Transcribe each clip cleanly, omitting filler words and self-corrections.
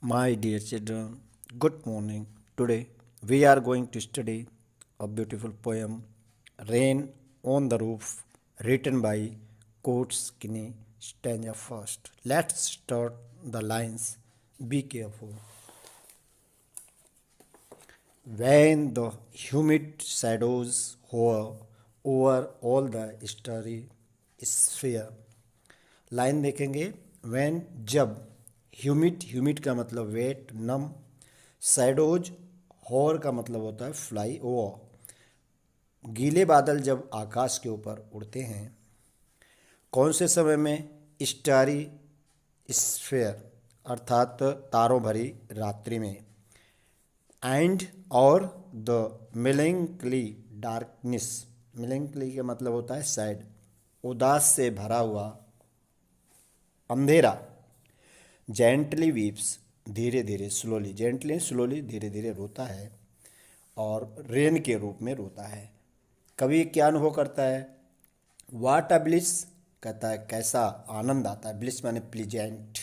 My dear children, good morning. Today we are going to study a beautiful poem, Rain on the Roof, written by Coates Kinney, stanza first. Let's start the lines. Be careful. When the humid shadows hover over all the starry sphere, line देखेंगे when जब humid का मतलब wait नम सैडोज horror का मतलब होता है fly over गीले बादल जब आकाश के ऊपर उड़ते हैं कौन से समय में स्टारी स्फेयर अर्थात तारों भरी रात्रि में एंड और द मेलेंकली डार्कनेस मेलेंकली का मतलब होता है सैड उदास से भरा हुआ अंधेरा जेंटली वीप्स धीरे धीरे स्लोली धीरे धीरे रोता है और रेन के रूप में रोता है। कवि क्या अनुभव करता है? वाट अ ब्लिस कहता है कैसा आनंद आता है। ब्लिस माने pleasant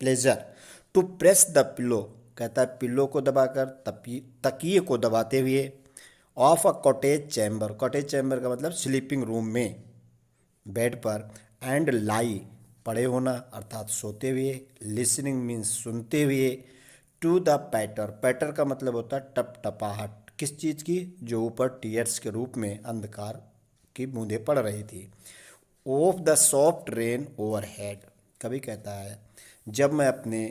pleasure. To press the pillow कहता है पिलो को दबाकर तकिए को दबाते हुए ऑफ अ कॉटेज चैम्बर का मतलब स्लीपिंग रूम में बेड पर एंड लाई पड़े होना अर्थात सोते हुए लिसनिंग मीन्स सुनते हुए टू द पैटर का मतलब होता है टप टपाहट किस चीज़ की जो ऊपर टीयर्स के रूप में अंधकार की बूंदें पड़ रही थी। Of the soft rain overhead कभी कहता है जब मैं अपने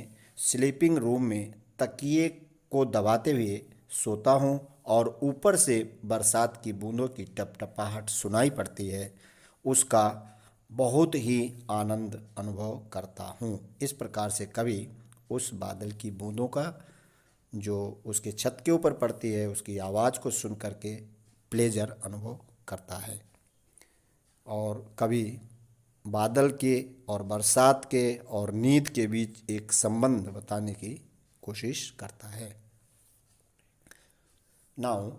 स्लीपिंग रूम में तकिए को दबाते हुए सोता हूँ और ऊपर से बरसात की बूंदों की टपटपाहट सुनाई पड़ती है उसका बहुत ही आनंद अनुभव करता हूँ। इस प्रकार से कवि उस बादल की बूंदों का जो उसके छत के ऊपर पड़ती है उसकी आवाज़ को सुन करके प्लेजर अनुभव करता है और कवि बादल के और बरसात के और नींद के बीच एक संबंध बताने की कोशिश करता है। Now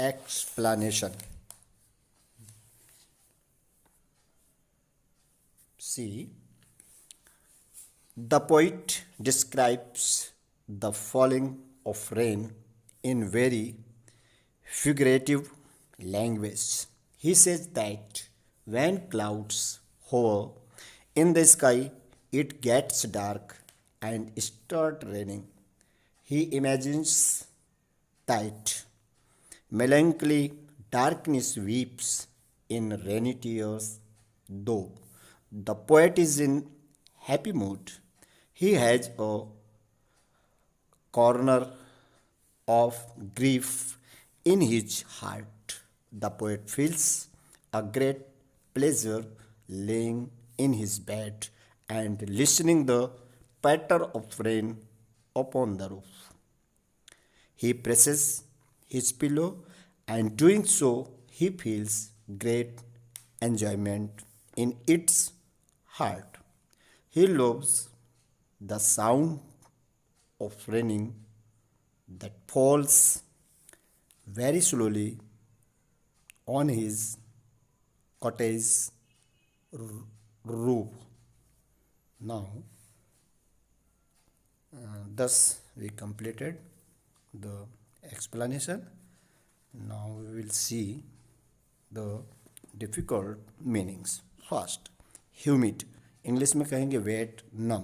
explanation. See, the poet describes the falling of rain in very figurative language. He says that when clouds hover in the sky, it gets dark and start raining. He imagines that melancholy darkness weeps in rainy tears, though the poet is in happy mood. He has a corner of grief in his heart. The poet feels a great pleasure laying in his bed and listening the patter of rain upon the roof. He presses his pillow and doing so he feels great enjoyment in its heart. He loves the sound of raining that falls very slowly on his cottage roof. Now, thus we completed the explanation. Now we will see the difficult meanings. First, humid English में कहेंगे wet नम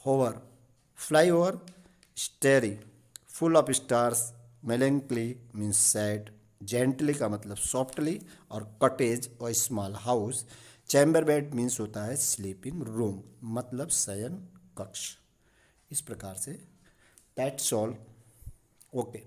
hover fly over starry full of stars melancholy means sad gently का मतलब softly और cottage और small house chamber bed means होता है sleeping room मतलब शयन कक्ष। इस प्रकार से दैट्स ऑल ओके।